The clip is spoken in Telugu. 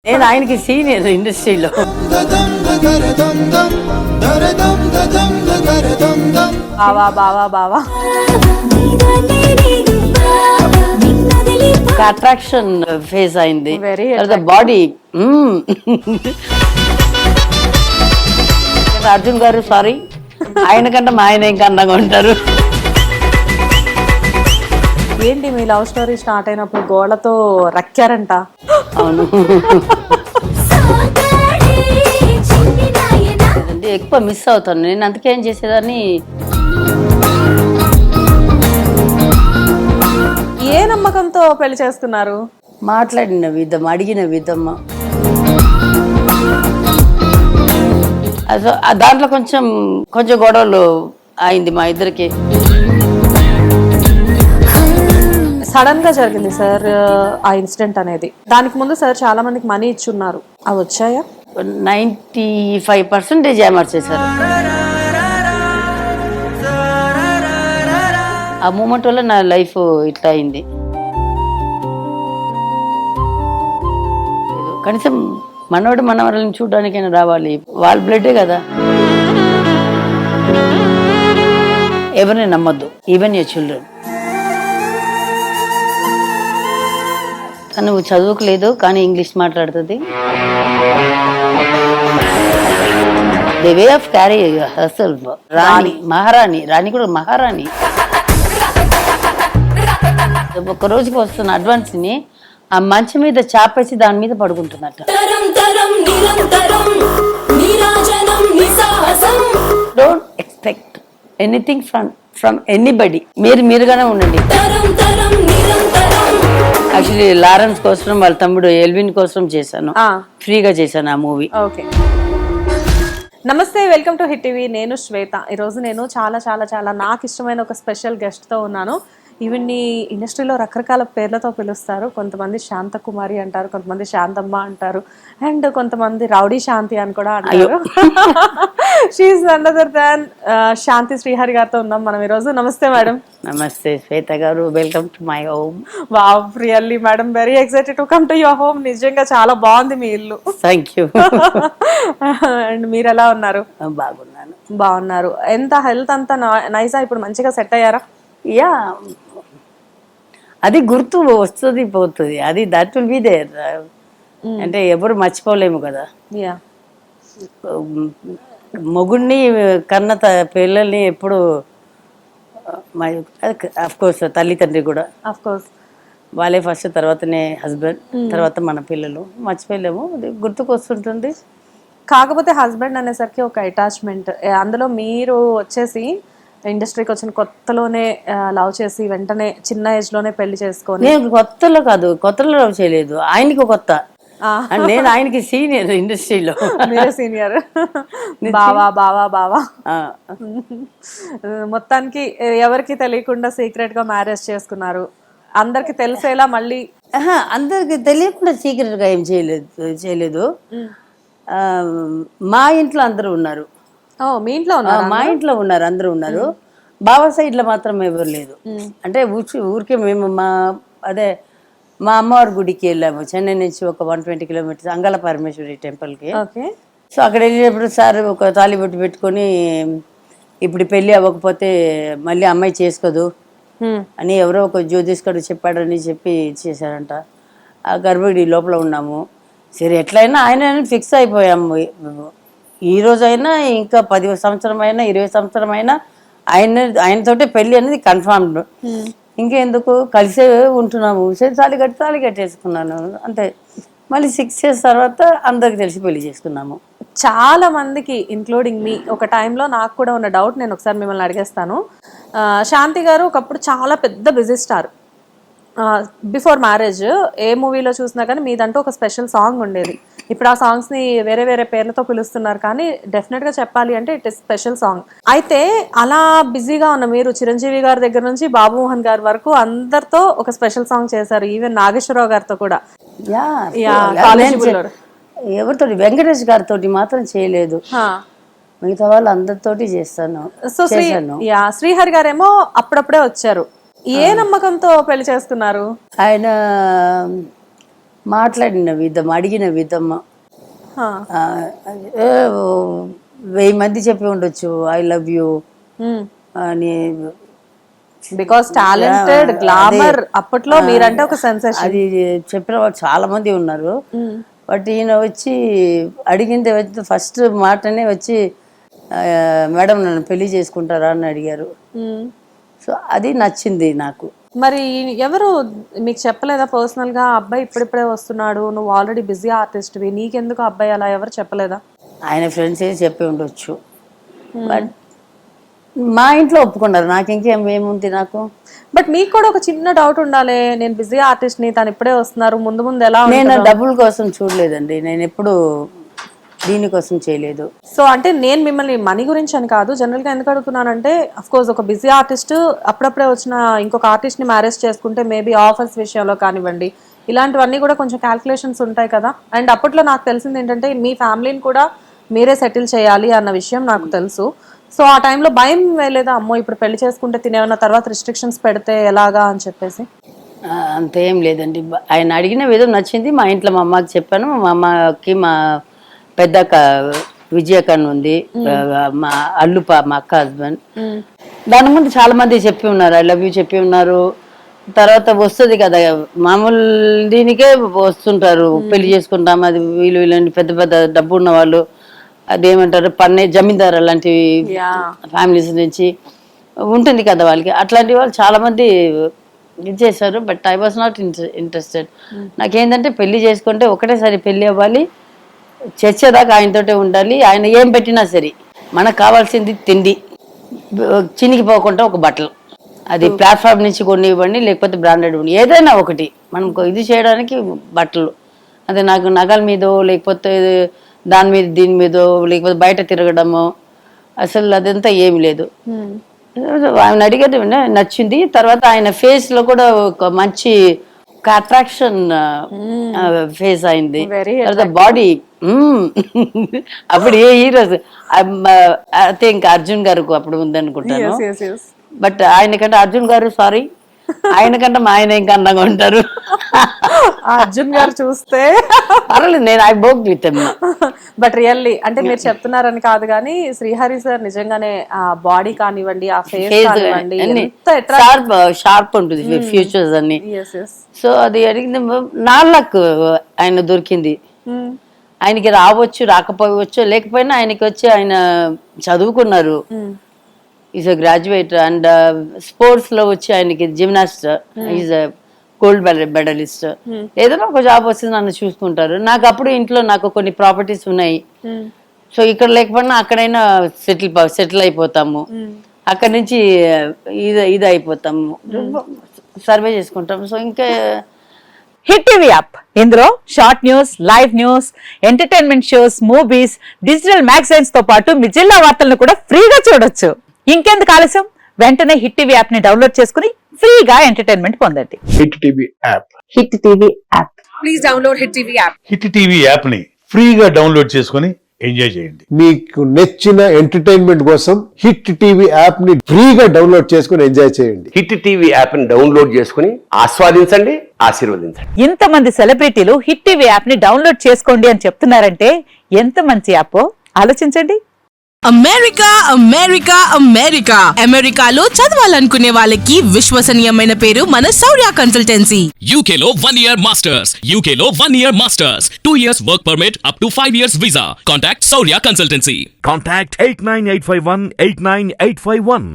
నేను ఆయనకి సీనియర్ ఇండస్ట్రీలో. బావా బావా బావా అట్రాక్షన్ ఫేస్ అయింది. Very బాడీ అర్జున్ గారు సారీ, ఆయన కంటే మా ఆయన ఇంకా అందంగా ఉంటారు. ఏంటి మీ లవ్ స్టోరీ స్టార్ట్ అయినప్పుడు గోడతో రక్కారంట? అవును, ఎక్కువ మిస్ అవుతాను నేను, అందుకే ఏం చేసేదాన్ని. ఏ నమ్మకంతో పెళ్లి చేసుకున్నారు? మాట్లాడిన విధం, అడిగిన విధం, దాంట్లో కొంచెం కొంచెం గొడవలు అయింది మా ఇద్దరికి. సడన్ గా జరిగింది సార్ ఆ ఇన్సిడెంట్ అనేది. దానికి ముందు సార్ చాలా మందికి మనీ ఇచ్చున్నారు, అవి వచ్చాయా? 95% ఏమర్చేశారు. ఆ మూమెంట్ వల్ల నా లైఫ్ ఇట్లా అయింది. కనీసం మనవాడు మనవరాలను చూడడానికైనా రావాలి, వాళ్ళ బ్లడ్డే కదా. ఎవరిని నమ్మద్దు, ఈవెన్ యర్ చిల్డ్రన్. తను చదువుకోలేదు కానీ ఇంగ్లీష్ మాట్లాడుతుంది. The way of carry herself. రాణి, మహారాణి, రాణి కూడా మహారాణి. ఒక రోజుకి వస్తున్న అడ్వాన్స్ ని ఆ మంచం మీద చాపేసి దాని మీద పడుకుంటున్నట్ట. Don't expect anything from anybody. మీరుగానే ఉండండి. యాక్చువల్లీ లారెన్స్ కోసం, వాళ్ళ తమ్ముడు ఎల్విన్ కోసం చేశాను, ఫ్రీగా చేశాను ఆ మూవీ. ఓకే, నమస్తే, వెల్కమ్ టు హిట్ టీవీ. నేను శ్వేత. ఈరోజు నేను చాలా చాలా చాలా నాకు ఇష్టమైన ఒక స్పెషల్ గెస్ట్తో ఉన్నాను. ఈవిడ్ని ఇండస్ట్రీలో రకరకాల పేర్లతో పిలుస్తారు. కొంతమంది శాంతకుమారి అంటారు, కొంతమంది శాంతమ్మ అంటారు, అండ్ కొంతమంది రౌడీ శాంతి అని కూడా అంటారు. షీఈస్ నన్ అదర్ దాన్ శాంతి శ్రీహరి గారితో ఉన్నాం మనం ఈరోజు. నమస్తే మేడం. నమస్తే శ్వేత గారు, welcome to my home. Wow, really madam, very excited to come to your home. నిజంగా చాలా బాగుంది మీ ఇల్లు. Thank you. అండ్ మీరు ఎలా ఉన్నారు? బాగున్నాను. బాగున్నారు. ఎంత హెల్త్ అంతా నైసా? ఇప్పుడు మంచిగా సెట్ అయ్యారా? యా, అది గుర్తు వస్తుంది పోతుంది, అది దట్ విల్ బి దేర్. అంటే ఎవరు మర్చిపోలేము కదా. యా, మొగుడిని కన్న పిల్లల్ని ఎప్పుడు, అఫ్ కోర్స్ తల్లిదండ్రి కూడా, ఆఫ్ కోర్స్ వాళ్ళే ఫస్ట్, తర్వాతనే హస్బెండ్, తర్వాత మన పిల్లలు. మర్చిపోలేము, అది గుర్తుకు వస్తుంటుంది. కాకపోతే హస్బెండ్ అనేసరికి ఒక అటాచ్మెంట్. అందులో మీరు వచ్చేసి ఇండస్ట్రీకి వచ్చిన కొత్తలోనే లవ్ చేసి వెంటనే చిన్న ఏజ్ లోనే పెళ్లి చేసుకొని. నేను కొత్తలో కాదు, కొత్తలో లవ్ చేయలేదు, ఆయనకి కొత్త. నేను ఆయనకి సీనియర్ ఇండస్ట్రీలో. మీరే సీనియర్. బావా బావా బావా. మొత్తానికి ఎవరికి తెలియకుండా సీక్రెట్ గా మ్యారేజ్ చేసుకున్నారు. అందరికి తెలిసేలా మళ్ళీ? అందరికి తెలియకుండా సీక్రెట్ గా ఏం చేయలేదు. మా ఇంట్లో అందరూ ఉన్నారు. మీ ఇంట్లో ఉన్నారు? మా ఇంట్లో ఉన్నారు, అందరూ ఉన్నారు. బాబా సైడ్ లో మాత్రం ఎవరు లేదు. అంటే ఊరికే మేము మా అమ్మవారి గుడికి వెళ్ళాము, చెన్నై నుంచి ఒక 120 కిలోమీటర్స్, అంగళ పరమేశ్వరి టెంపుల్కి. సో అక్కడ వెళ్ళినప్పుడు సార్ ఒక తాళిబొట్టు పెట్టుకొని, ఇప్పుడు పెళ్ళి అవ్వకపోతే మళ్ళీ అమ్మాయి చేసుకోదు అని ఎవరో ఒక జ్యోతిష్కుడు చెప్పాడని చెప్పి చేశారంట. ఆ గర్భగుడి లోపల ఉన్నాము. సరే ఎట్లయినా ఆయన ఫిక్స్ అయిపోయాము. ఈ రోజైనా ఇంకా 10 సంవత్సరం అయినా 20 సంవత్సరం అయినా ఆయనతోటే పెళ్లి అనేది కన్ఫర్మ్డ్. ఇంకెందుకు, కలిసే ఉంటున్నాము. సరే తాళి కట్టేసుకున్నాను అంతే. మళ్ళీ 6 years తర్వాత అందరికి తెలిసి పెళ్లి చేసుకున్నాము. చాలా మందికి ఇంక్లూడింగ్ మీ ఒక టైంలో నాకు కూడా ఉన్న డౌట్, నేను ఒకసారి మిమ్మల్ని అడిగేస్తాను. శాంతి గారు ఒకప్పుడు చాలా పెద్ద బిజీ స్టార్. బిఫోర్ మ్యారేజ్ ఏ మూవీలో చూసినా కానీ మీదంటూ ఒక స్పెషల్ సాంగ్ ఉండేది. ఇప్పుడు ఆ సాంగ్స్ని వేరే వేరే పేర్లతో పిలుస్తున్నారు, కానీ డెఫినెట్గా చెప్పాలి అంటే ఇట్ ఇస్ స్పెషల్ సాంగ్. అయితే అలా బిజీగా ఉన్న మీరు చిరంజీవి గారి దగ్గర నుంచి బాబు మోహన్ గారి వరకు అందరితో ఒక స్పెషల్ సాంగ్ చేశారు, ఈవెన్ నాగేశ్వరరావు గారితో కూడా. ఎవరితో, వెంకటేష్ గారితో మాత్రం చేయలేదు, మిగతా వాళ్ళు అందరితోటి చేస్తాను. సో శ్రీహరి గారేమో అప్పుడప్పుడే వచ్చారు. ఏ నమ్మకంతో పెళ్లి చేసుకున్నారు? ఆయన మాట్లాడిన విధం, అడిగిన విధం హా. 1000 మంది చెప్పి ఉండొచ్చు ఐ లవ్ యూ అని. బికాస్ టాలెంటెడ్, గ్లామర్, అప్పట్లో మీరంటే ఒక సెన్సేషన్. అది చెప్పిన వాళ్ళు చాలా మంది ఉన్నారు. బట్ ఈయన వచ్చి అడిగింది వచ్చి ఫస్ట్ మాటనే వచ్చి మేడం నన్ను పెళ్లి చేసుకుంటారా అని అడిగారు. సో అది నచ్చింది నాకు. మరి ఎవరు మీకు చెప్పలేదా పర్సనల్ గా అబ్బాయి ఇప్పుడిప్పుడే వస్తున్నాడు, నువ్వు ఆల్రెడీ బిజీ ఆర్టిస్ట్వి, నీకెందుకు అబ్బాయి అలా ఎవరు చెప్పలేదా? ఆయన ఫ్రెండ్స్ చెప్పి ఉండొచ్చు. బట్ మా ఇంట్లో ఒప్పుకున్నారు, నాకు ఇంకేమేముంది నాకు. బట్ మీకు కూడా ఒక చిన్న డౌట్ ఉండాలి, నేను బిజీ ఆర్టిస్ట్ని, తను ఇప్పుడే వస్తున్నారు, ముందు ముందు ఎలా నేను డబ్బుల కోసం చూడలేదండి, నేను ఎప్పుడు దీనికోసం చేయలేదు. సో అంటే నేను మిమ్మల్ని మనీ గురించి అని కాదు, జనరల్గా ఎందుకు అడుగుతున్నానంటే అఫ్ కోర్స్ ఒక బిజీ ఆర్టిస్ట్ అప్పుడప్పుడే వచ్చిన ఇంకొక ఆర్టిస్ట్ని మ్యారేజ్ చేసుకుంటే మేబీ ఆఫర్స్ విషయంలో కానివ్వండి, ఇలాంటివన్నీ కూడా కొంచెం క్యాల్కులేషన్స్ ఉంటాయి కదా. అండ్ అప్పట్లో నాకు తెలిసింది ఏంటంటే మీ ఫ్యామిలీని కూడా మీరే సెటిల్ చేయాలి అన్న విషయం నాకు తెలుసు. సో ఆ టైంలో భయం వేయలేదా, అమ్మో ఇప్పుడు పెళ్లి చేసుకుంటే తినేమన్నా తర్వాత రిస్ట్రిక్షన్స్ పెడితే ఎలాగా అని చెప్పేసి? అంతేం లేదండి, ఆయన అడిగిన విధం నచ్చింది. మా ఇంట్లో మా అమ్మకి చెప్పాను, మా అమ్మకి మా పెద్దక్క విజయకన్ ఉంది, మా అల్లుప మా అక్క హస్బెండ్, దాని ముందు చాలా మంది చెప్పి ఉన్నారు, ఐ లవ్ యూ చెప్పి ఉన్నారు. తర్వాత వస్తుంది కదా మామూలు దీనికే వస్తుంటారు, పెళ్లి చేసుకుంటాం అది వీళ్ళు వీళ్ళని పెద్ద పెద్ద డబ్బు ఉన్న వాళ్ళు, అదేమంటారు జమీందారు అలాంటి ఫ్యామిలీస్ నుంచి ఉంటుంది కదా వాళ్ళకి, అట్లాంటి వాళ్ళు చాలా మంది ఇది చేశారు. But I was not interested. నాకేంటంటే పెళ్లి చేసుకుంటే ఒకటేసారి పెళ్లి అవ్వాలి, చచ్చేదాకా ఆయనతోటే ఉండాలి. ఆయన ఏం పెట్టినా సరే మనకు కావాల్సింది తిండి, చినిగిపోకుండా ఒక బట్టలు, అది ప్లాట్ఫామ్ నుంచి కొన్ని ఇవ్వండి లేకపోతే బ్రాండెడ్ ఇవ్వండి, ఏదైనా ఒకటి మనం ఇది చేయడానికి బట్టలు. అదే నాకు నగల మీదో లేకపోతే దాని మీద దీని మీదో లేకపోతే బయట తిరగడము అసలు అదంతా ఏమి లేదు. ఆయన అడిగేది నచ్చింది. తర్వాత ఆయన ఫేస్ లో కూడా ఒక మంచి అట్రాక్షన్ ఫేస్ అయింది. తర్వాత బాడీ అప్పుడు ఏ హీరోస్ ఐ థింక్ అర్జున్ గారు అప్పుడు ఉందనుకుంటాను. బట్ ఆయనకంటే అర్జున్ గారు సారీ ఆయనకంటే మా ఆయన ఇంకా అందంగా ఉంటారు. అర్జున్ గారు చూస్తే పర్వాలేదు, నేను I spoke with him. But really అంటే మీరు చెప్తున్నారని కాదు కానీ శ్రీహరి సార్ నిజంగానే ఆ బాడీ కానివ్వండి, ఆ ఫేస్ కానివ్వండి, షార్ప్ ఉంటుంది ఫ్యూచర్స్ అన్ని. సో అది అడిగింది నా లక్, ఆయన దొరికింది. ఆయనకి రావచ్చు రాకపోవచ్చు, లేకపోయినా ఆయనకి వచ్చి ఆయన చదువుకున్నారు, is a graduate. And sports లో వచ్చి ఆయనకి gymnast, is a gold medalist. ఏదైనా ఒక జాబ్ వస్తే నన్ను చూసుకుంటారు. నాకు అప్పుడు ఇంట్లో నాకు కొన్ని ప్రాపర్టీస్ ఉన్నాయి. సో ఇక్కడ లేకపోయినా అక్కడైనా సెటిల్ అయిపోతాము, అక్కడి నుంచి ఇది అయిపోతాము, సర్వే చేసుకుంటాము. సో ఇంకా హిట్ టీవీ యాప్, ఇందులో short news, live news, entertainment shows, movies, digital magazines తో పాటు మీ జిల్లా వార్తలను కూడా ఫ్రీగా చూడొచ్చు. ఇంకెందుకు ఆలస్యం, వెంటనే హిట్ టీవీ యాప్ ని డౌన్లోడ్ చేసుకుని ఫ్రీగా ఎంటర్టైన్మెంట్ పొందండి. Hit TV app, hit TV app, please download hit TV app. Hit TV app ని ఫ్రీగా డౌన్లోడ్ చేసుకుని ఎంజాయ్ చేయండి. మీకు నచ్చిన ఎంటర్టైన్మెంట్ కోసం హిట్ టీవీ యాప్ ని ఫ్రీగా డౌన్లోడ్ చేసుకుని ఎంజాయ్ చేయండి. హిట్ టీవీ యాప్ ని డౌన్లోడ్ చేసుకుని ఆస్వాదించండి, ఆశీర్వదించండి. ఇంతమంది సెలబ్రిటీలు హిట్ టీవీ యాప్ ని డౌన్లోడ్ చేసుకోండి అని చెప్తున్నారంటే ఎంత మంచి యాప్ ఆలోచించండి. అమెరికా అమెరికా అమెరికా అమెరికాలో చదవాలనుకునే వాళ్ళకి విశ్వసనీయమైన పేరు మన శౌర్య కన్సల్టెన్సీ. UK లో 1 year masters, UK లో 1 year masters, 2 years work permit up to 5 years visa. Contact Saurya Consultancy. Contact 89851 89851.